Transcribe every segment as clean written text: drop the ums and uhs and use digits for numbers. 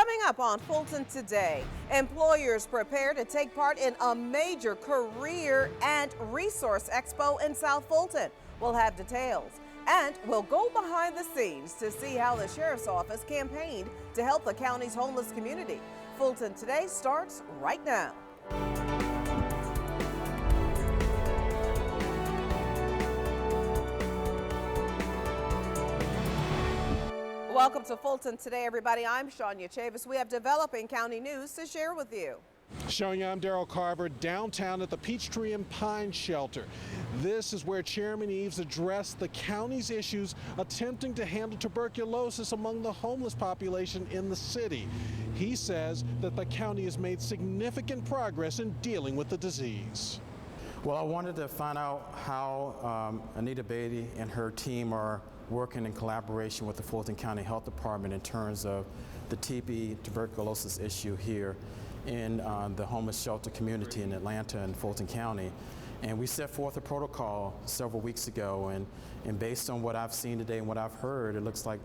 Coming up on Fulton Today, employers prepare to take part in a major career and resource expo in South Fulton. We'll have details. And we'll go behind the scenes to see how the Sheriff's Office campaigned to help the county's homeless community. Fulton Today starts right now. Welcome to Fulton Today, everybody. I'm Shania Chavis. We have developing county news to share with you. Showing you, I'm Daryl Carver, downtown at the Peachtree and Pine Shelter. This is where Chairman Eves addressed the county's issues attempting to handle tuberculosis among the homeless population in the city. He says that the county has made significant progress in dealing with the disease. Well, I wanted to find out how Anita Beatty and her team are working in collaboration with the Fulton County Health Department in terms of the TB tuberculosis issue here in the homeless shelter community in Atlanta and Fulton County. And we set forth a protocol several weeks ago, and based on what I've seen today and what I've heard, it looks like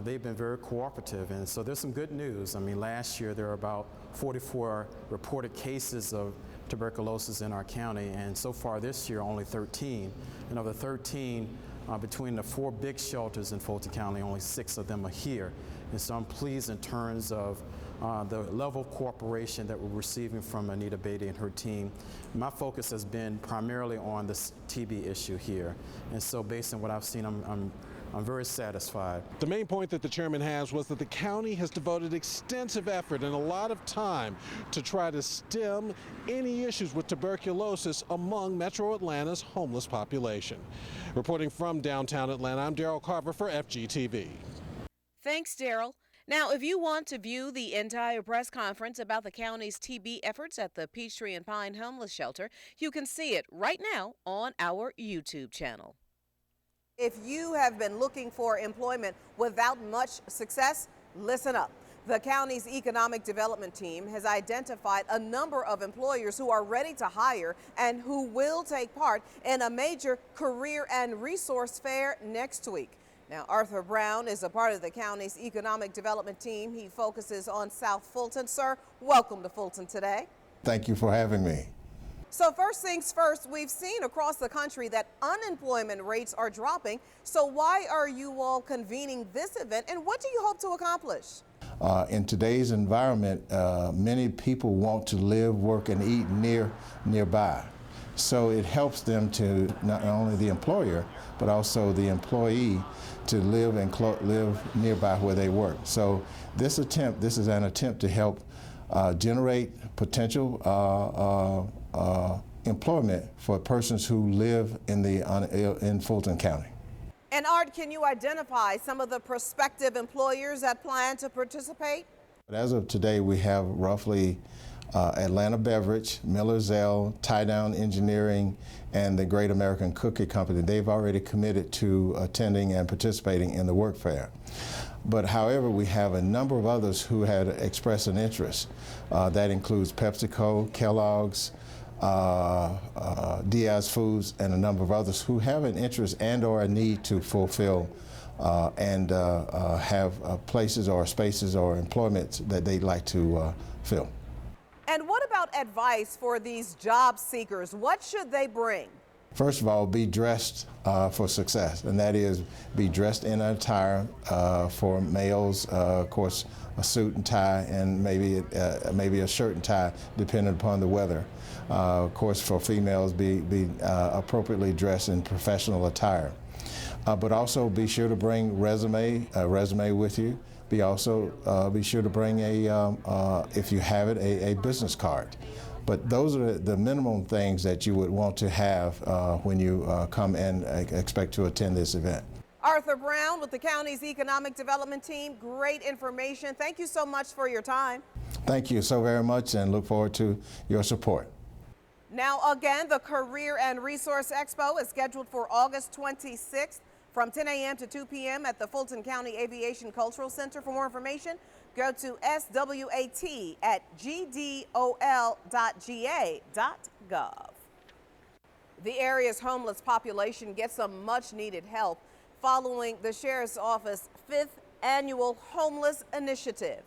they've been very cooperative. And so there's some good news. I mean, last year there were about 44 reported cases of tuberculosis in our county, and so far this year only 13. And of the 13, between the 4 big shelters in Fulton County, only 6 of them are here. And so I'm pleased in terms of the level of cooperation that we're receiving from Anita Beatty and her team. My focus has been primarily on this TB issue here. And so based on what I've seen, I'm very satisfied. The main point that the chairman has was that the county has devoted extensive effort and a lot of time to try to stem any issues with tuberculosis among Metro Atlanta's homeless population. Reporting from downtown Atlanta, I'm Daryl Carver for FGTV. Thanks, Daryl. Now, if you want to view the entire press conference about the county's TB efforts at the Peachtree and Pine Homeless Shelter, you can see it right now on our YouTube channel. If you have been looking for employment without much success, listen up. The county's economic development team has identified a number of employers who are ready to hire and who will take part in a major career and resource fair next week. Now, Arthur Brown is a part of the county's economic development team. He focuses on South Fulton. Sir, welcome to Fulton Today. Thank you for having me. So first things first, we've seen across the country that unemployment rates are dropping. So why are you all convening this event, and what do you hope to accomplish? In today's environment, many people want to live, work, and eat nearby. So it helps them to, not only the employer, but also the employee, to live and live nearby where they work. So this is an attempt to help generate potential employment for persons who live in Fulton County. And Art, can you identify some of the prospective employers that plan to participate? But as of today, we have roughly Atlanta Beverage, Miller Zell, Tie-Down Engineering, and the Great American Cookie Company. They've already committed to attending and participating in the work fair. But however, we have a number of others who had expressed an interest. That includes PepsiCo, Kellogg's, Diaz Foods, and a number of others who have an interest and or a need to fulfill and have places or spaces or employments that they'd like to fill. And what about advice for these job seekers? What should they bring? First of all, be dressed for success, and that is be dressed in attire for males, of course, a suit and tie, and maybe a shirt and tie, depending upon the weather. Of course, for females, be appropriately dressed in professional attire. But also be sure to bring a resume with you. Be sure to bring if you have it, a business card. But those are the minimum things that you would want to have when you come and expect to attend this event. Arthur Brown with the county's economic development team, great information. Thank you so much for your time. Thank you so very much, and look forward to your support. Now again, the Career and Resource Expo is scheduled for August 26th from 10 a.m. to 2 p.m. at the Fulton County Aviation Cultural Center. For more information, go to swat@gdol.ga.gov. The area's homeless population gets some much needed help following the Sheriff's Office 5th Annual Homeless Initiative.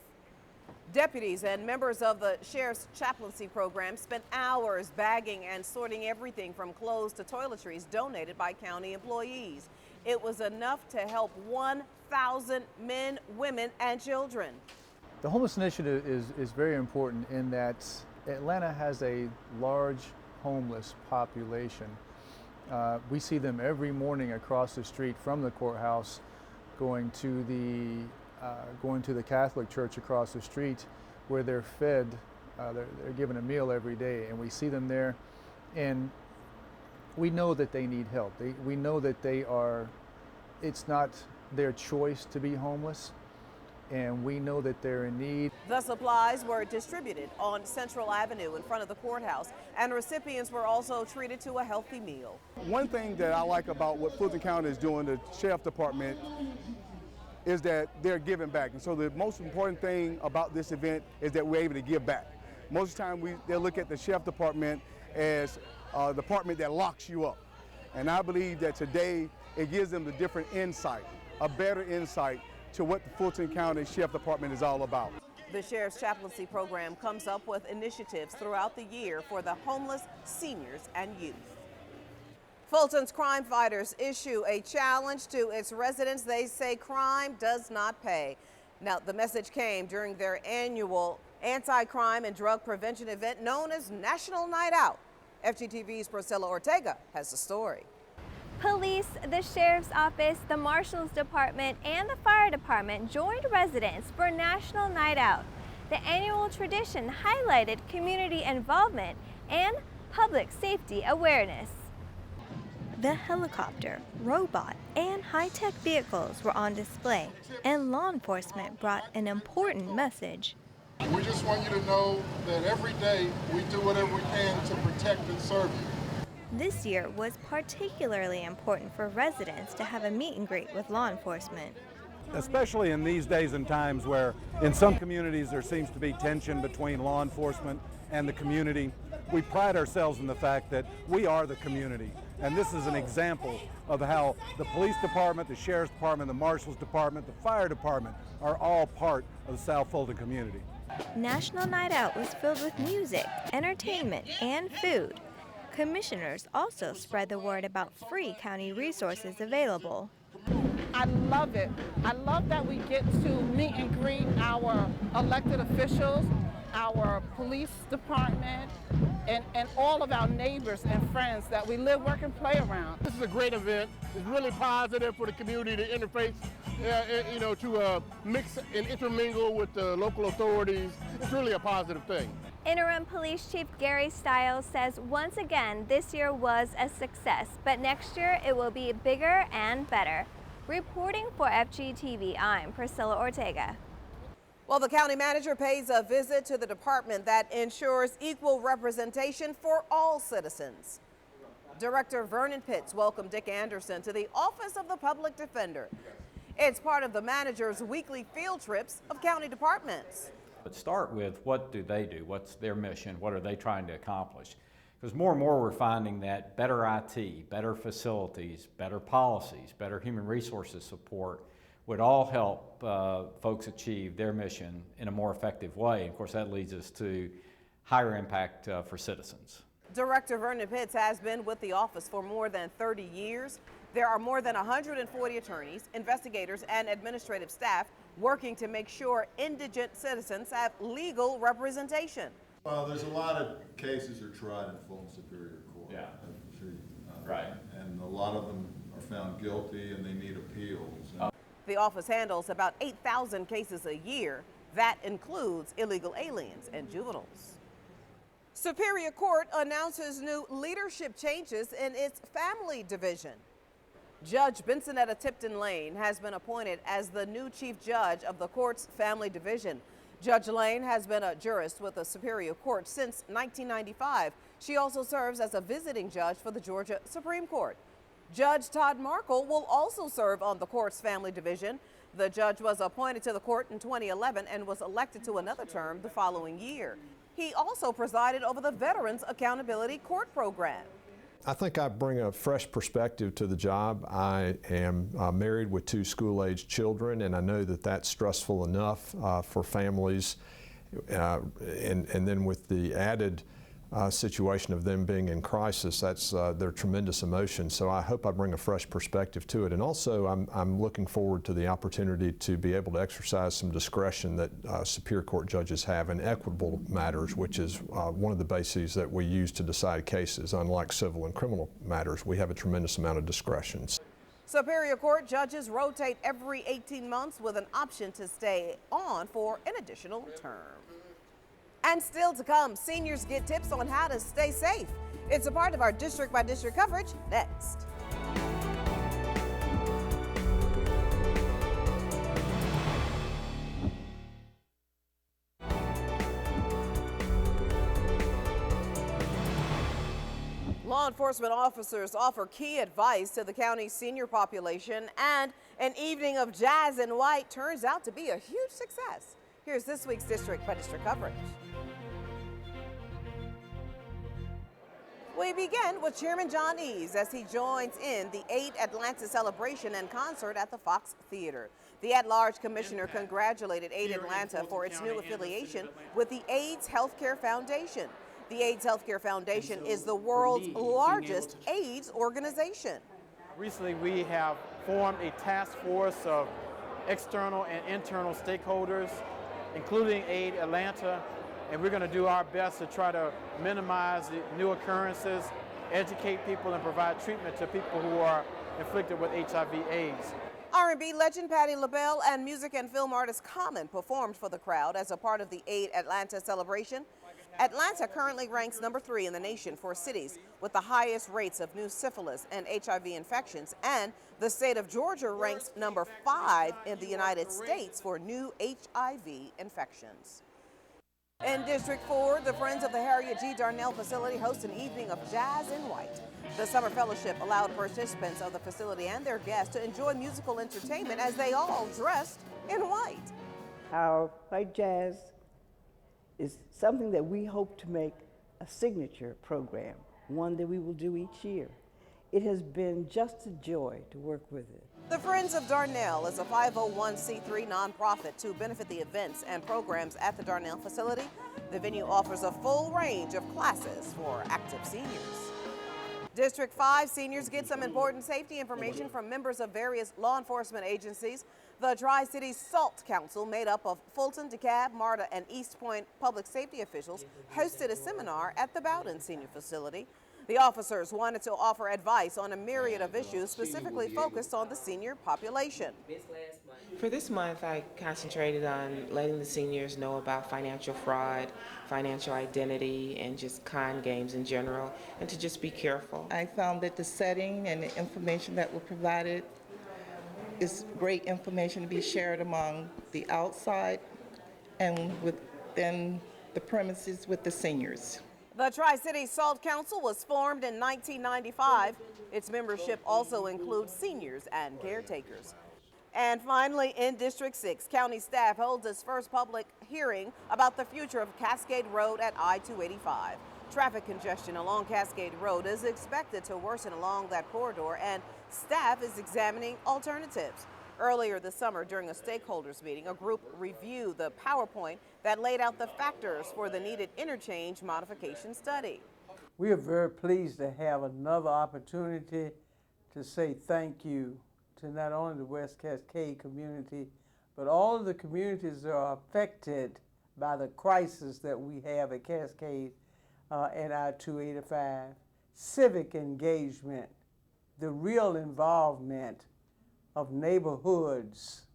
Deputies and members of the Sheriff's Chaplaincy Program spent hours bagging and sorting everything from clothes to toiletries donated by county employees. It was enough to help 1,000 men, women, and children. The homeless initiative is very important in that Atlanta has a large homeless population. We see them every morning across the street from the courthouse going to the Catholic church across the street, where they're fed, they're given a meal every day, and we see them there, and we know that they need help. We know that it's not their choice to be homeless, and we know that they're in need. The supplies were distributed on Central Avenue in front of the courthouse, and recipients were also treated to a healthy meal. One thing that I like about what Fulton County is doing, the Sheriff Department, is that they're giving back. And so the most important thing about this event is that we're able to give back. Most of the time they look at the Sheriff Department as a department that locks you up. And I believe that today it gives them the different insight, a better insight to what the Fulton County Sheriff Department is all about. The Sheriff's Chaplaincy Program comes up with initiatives throughout the year for the homeless, seniors, and youth. Fulton's crime fighters issue a challenge to its residents. They say crime does not pay. Now, the message came during their annual anti-crime and drug prevention event known as National Night Out. FGTV's Priscilla Ortega has the story. Police, the Sheriff's Office, the Marshal's Department, and the Fire Department joined residents for National Night Out. The annual tradition highlighted community involvement and public safety awareness. The helicopter, robot, and high-tech vehicles were on display, and law enforcement brought an important message. We just want you to know that every day we do whatever we can to protect and serve you. This year was particularly important for residents to have a meet and greet with law enforcement. Especially in these days and times where in some communities there seems to be tension between law enforcement and the community, we pride ourselves in the fact that we are the community. And this is an example of how the police department, the sheriff's department, the marshal's department, the fire department are all part of the South Fulton community. National Night Out was filled with music, entertainment, and food. Commissioners also spread the word about free county resources available. I love it. I love that we get to meet and greet our elected officials, our police department, and all of our neighbors and friends that we live, work, and play around. This is a great event. It's really positive for the community to interface, to mix and intermingle with the local authorities. It's really a positive thing. Interim Police Chief Gary Stiles says once again this year was a success, but next year it will be bigger and better. Reporting for FGTV, I'm Priscilla Ortega. Well, the county manager pays a visit to the department that ensures equal representation for all citizens. Director Vernon Pitts welcomed Dick Anderson to the Office of the Public Defender. It's part of the manager's weekly field trips of county departments. But start with what do they do? What's their mission? What are they trying to accomplish? Because more and more we're finding that better IT, better facilities, better policies, better human resources support would all help folks achieve their mission in a more effective way. And of course, that leads us to higher impact for citizens. Director Vernon Pitts has been with the office for more than 30 years. There are more than 140 attorneys, investigators, and administrative staff working to make sure indigent citizens have legal representation. Well, there's a lot of cases that are tried in Fulton Superior Court. Yeah. Right. And a lot of them are found guilty and they need appeals. The office handles about 8,000 cases a year. That includes illegal aliens and juveniles. Superior Court announces new leadership changes in its family division. Judge Bensonetta Tipton Lane has been appointed as the new chief judge of the court's family division. Judge Lane has been a jurist with the Superior Court since 1995. She also serves as a visiting judge for the Georgia Supreme Court. Judge Todd Markle will also serve on the court's family division. The judge was appointed to the court in 2011 and was elected to another term the following year. He also presided over the Veterans Accountability Court program. I think I bring a fresh perspective to the job. I am married with 2 school-aged children, and I know that that's stressful enough for families. And then with the added situation of them being in crisis, that's their tremendous emotion. So I hope I bring a fresh perspective to it. And also I'm looking forward to the opportunity to be able to exercise some discretion that Superior Court judges have in equitable matters, which is one of the bases that we use to decide cases. Unlike civil and criminal matters, we have a tremendous amount of discretion. Superior Court judges rotate every 18 months with an option to stay on for an additional term. And still to come, seniors get tips on how to stay safe. It's a part of our district by district coverage next. Law enforcement officers offer key advice to the county's senior population, and an evening of jazz in white turns out to be a huge success. Here's this week's district by district coverage. We begin with Chairman John Eves as he joins in the AED Atlanta celebration and concert at the Fox Theater. The at-large commissioner congratulated AED Atlanta for its new affiliation with the AIDS Healthcare Foundation. The AIDS Healthcare Foundation is the world's largest AIDS organization. Recently, we have formed a task force of external and internal stakeholders, including AED Atlanta, and we're going to do our best to try to minimize the new occurrences, educate people, and provide treatment to people who are inflicted with HIV/AIDS. R&B legend Patti LaBelle and music and film artist Common performed for the crowd as a part of the AED Atlanta celebration. Atlanta currently ranks number 3 in the nation for cities with the highest rates of new syphilis and HIV infections, and the state of Georgia ranks number 5 in the United States for new HIV infections. In District 4, the Friends of the Harriet G. Darnell facility host an evening of jazz in white. The summer fellowship allowed participants of the facility and their guests to enjoy musical entertainment as they all dressed in white. Our white jazz is something that we hope to make a signature program, one that we will do each year. It has been just a joy to work with it. The Friends of Darnell is a 501c3 nonprofit to benefit the events and programs at the Darnell facility. The venue offers a full range of classes for active seniors. District 5 seniors get some important safety information from members of various law enforcement agencies. The Tri-Cities SALT Council, made up of Fulton, DeKalb, MARTA, and East Point public safety officials, hosted a seminar at the Bowden Senior Facility. The officers wanted to offer advice on a myriad of issues specifically focused on the senior population. For this month, I concentrated on letting the seniors know about financial fraud, financial identity, and just con games in general, and to just be careful. I found that the setting and the information that were provided is great information to be shared among the outside and within the premises with the seniors. The Tri-Cities SALT Council was formed in 1995. Its membership also includes seniors and caretakers. And finally, in District 6, county staff holds its first public hearing about the future of Cascade Road at I-285. Traffic congestion along Cascade Road is expected to worsen along that corridor, and staff is examining alternatives. Earlier this summer, during a stakeholders meeting, a group reviewed the PowerPoint that laid out the factors for the needed interchange modification study. We are very pleased to have another opportunity to say thank you to not only the West Cascade community, but all of the communities that are affected by the crisis that we have at Cascade and I-285. Civic engagement, the real involvement of neighborhoods,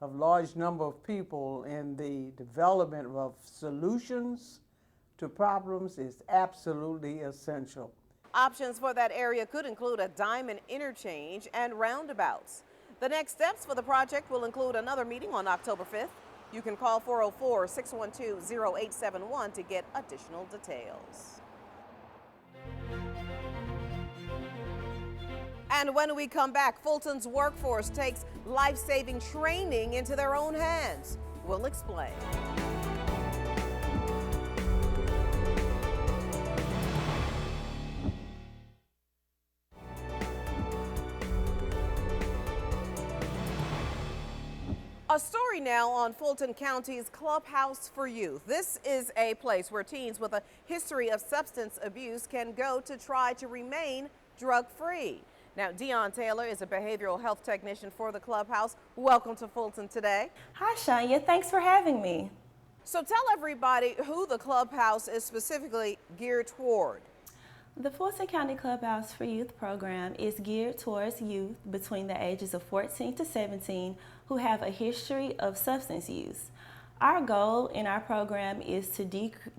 of large number of people in the development of solutions to problems is absolutely essential. Options for that area could include a diamond interchange and roundabouts. The next steps for the project will include another meeting on October 5th. You can call 404-612-0871 to get additional details. And when we come back, Fulton's workforce takes life-saving training into their own hands. We'll explain. A story story now on Fulton County's Clubhouse for Youth. This is a place where teens with a history of substance abuse can go to try to remain drug-free. Now, Dion Taylor is a behavioral health technician for the Clubhouse. Welcome to Fulton today. Hi, Shania. Thanks for having me. So tell everybody who the Clubhouse is specifically geared toward. The Fulton County Clubhouse for Youth program is geared towards youth between the ages of 14 to 17 who have a history of substance use. Our goal in our program is to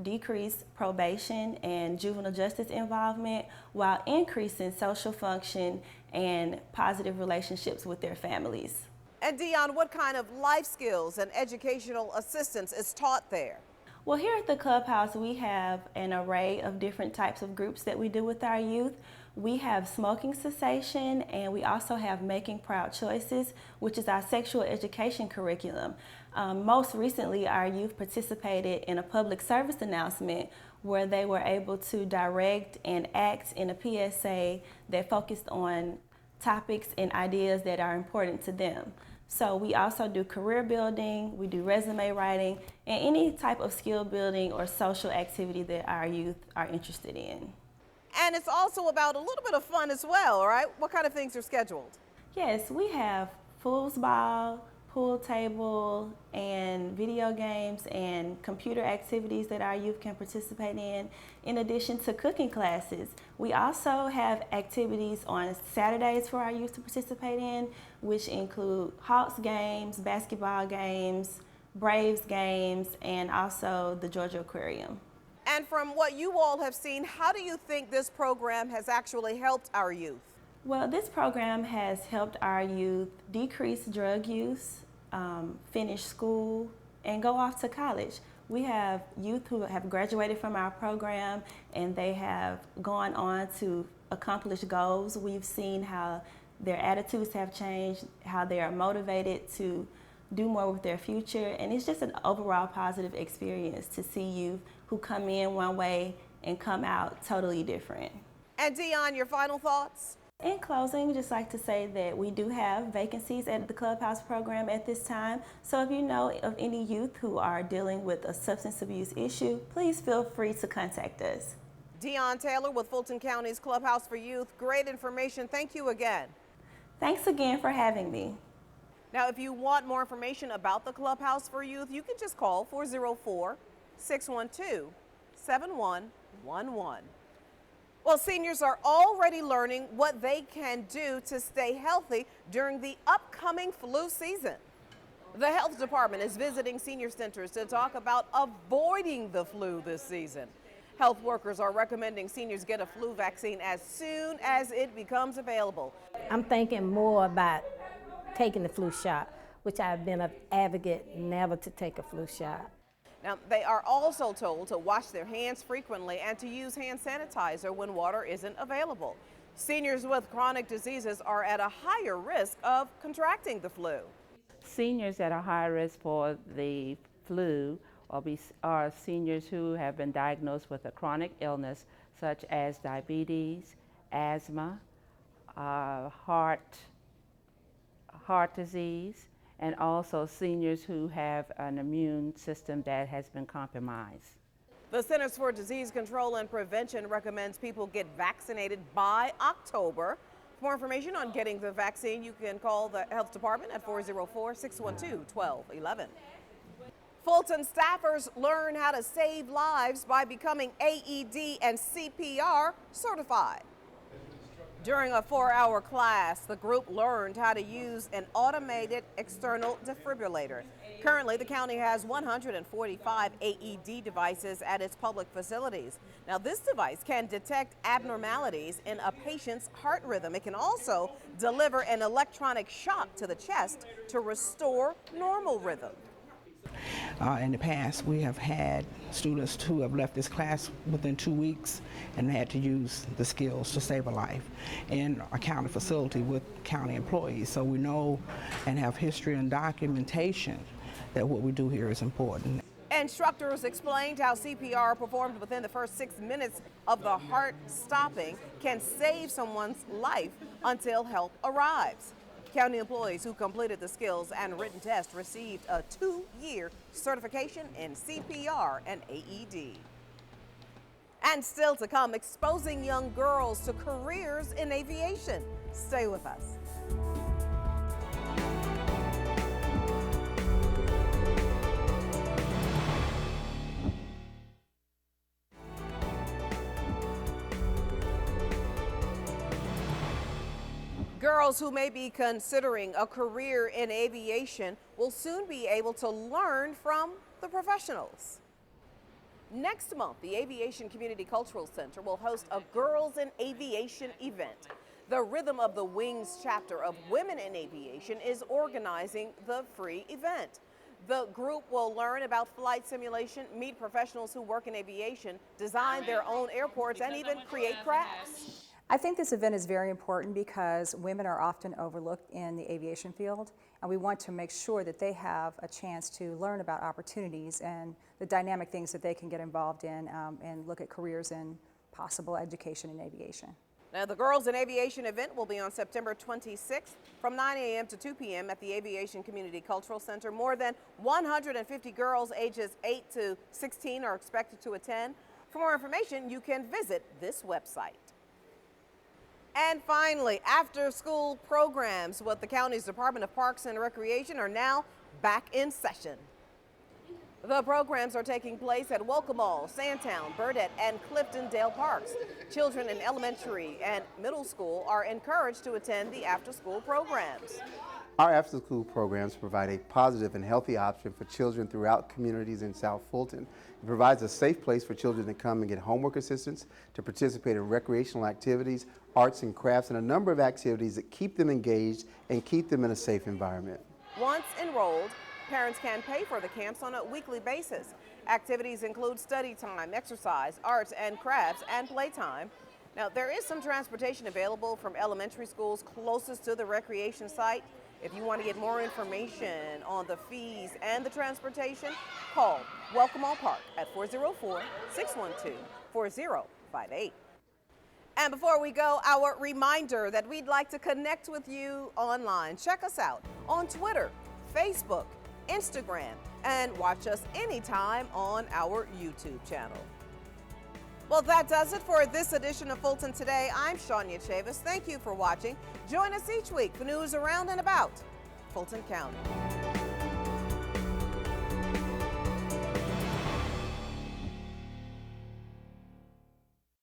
decrease probation and juvenile justice involvement while increasing social function and positive relationships with their families. And Dion, what kind of life skills and educational assistance is taught there? Well, here at the Clubhouse, we have an array of different types of groups that we do with our youth. We have smoking cessation, and we also have Making Proud Choices, which is our sexual education curriculum. Most recently, our youth participated in a public service announcement where they were able to direct and act in a PSA that focused on topics and ideas that are important to them. So we also do career building, we do resume writing, and any type of skill building or social activity that our youth are interested in. And it's also about a little bit of fun as well, right? What kind of things are scheduled? Yes, we have foosball, pool table, and video games and computer activities that our youth can participate in addition to cooking classes. We also have activities on Saturdays for our youth to participate in, which include Hawks games, basketball games, Braves games, and also the Georgia Aquarium. And from what you all have seen, how do you think this program has actually helped our youth? Well, this program has helped our youth decrease drug use, finish school, and go off to college. We have youth who have graduated from our program and they have gone on to accomplish goals. We've seen how their attitudes have changed, how they are motivated to do more with their future, and it's just an overall positive experience to see youth who come in one way and come out totally different. And Dion, your final thoughts? In closing, we'd just like to say that we do have vacancies at the Clubhouse program at this time. So if you know of any youth who are dealing with a substance abuse issue, please feel free to contact us. Dion Taylor with Fulton County's Clubhouse for Youth. Great information. Thank you again. Thanks again for having me. Now, if you want more information about the Clubhouse for Youth, you can just call 404-612-7111. Well, seniors are already learning what they can do to stay healthy during the upcoming flu season. The health department is visiting senior centers to talk about avoiding the flu this season. Health workers are recommending seniors get a flu vaccine as soon as it becomes available. I'm thinking more about taking the flu shot, which I've been an advocate never to take a flu shot. Now, they are also told to wash their hands frequently and to use hand sanitizer when water isn't available. Seniors with chronic diseases are at a higher risk of contracting the flu. Seniors at a higher risk for the flu are seniors who have been diagnosed with a chronic illness such as diabetes, asthma, heart disease, and also seniors who have an immune system that has been compromised. The Centers for Disease Control and Prevention recommends people get vaccinated by October. For more information on getting the vaccine, you can call the health department at 404-612-1211. Fulton staffers learn how to save lives by becoming AED and CPR certified. During a 4-hour class, the group learned how to use an automated external defibrillator. Currently, the county has 145 AED devices at its public facilities. Now, this device can detect abnormalities in a patient's heart rhythm. It can also deliver an electronic shock to the chest to restore normal rhythm. In the past, we have had students who have left this class within 2 weeks and had to use the skills to save a life in a county facility with county employees. So we know and have history and documentation that what we do here is important. Instructors explained how CPR performed within the first 6 minutes of the heart stopping can save someone's life until help arrives. County employees who completed the skills and written test received a 2-year certification in CPR and AED. And still to come, exposing young girls to careers in aviation. Stay with us. Girls who may be considering a career in aviation will soon be able to learn from the professionals. Next month, the Aviation Community Cultural Center will host a Girls in Aviation event. The Rhythm of the Wings chapter of Women in Aviation is organizing the free event. The group will learn about flight simulation, meet professionals who work in aviation, design their own airports, and even create crafts. I think this event is very important because women are often overlooked in the aviation field, and we want to make sure that they have a chance to learn about opportunities and the dynamic things that they can get involved in and look at careers in possible education in aviation. Now, the Girls in Aviation event will be on September 26th from 9 a.m. to 2 p.m. at the Aviation Community Cultural Center. More than 150 girls ages 8 to 16 are expected to attend. For more information, you can visit this website. And finally, after-school programs with the county's Department of Parks and Recreation are now back in session. The programs are taking place at Welcome-All, Sandtown, Burdett, and Cliftondale Parks. Children in elementary and middle school are encouraged to attend the after-school programs. Our after-school programs provide a positive and healthy option for children throughout communities in South Fulton. It provides a safe place for children to come and get homework assistance, to participate in recreational activities, arts and crafts, and a number of activities that keep them engaged and keep them in a safe environment. Once enrolled, parents can pay for the camps on a weekly basis. Activities include study time, exercise, arts and crafts, and playtime. Now, there is some transportation available from elementary schools closest to the recreation site. If you want to get more information on the fees and the transportation, call Welcome All Park at 404-612-4058. And before we go, our reminder that we'd like to connect with you online. Check us out on Twitter, Facebook, Instagram, and watch us anytime on our YouTube channel. Well, that does it for this edition of Fulton Today. I'm Shania Chavis. Thank you for watching. Join us each week for news around and about Fulton County.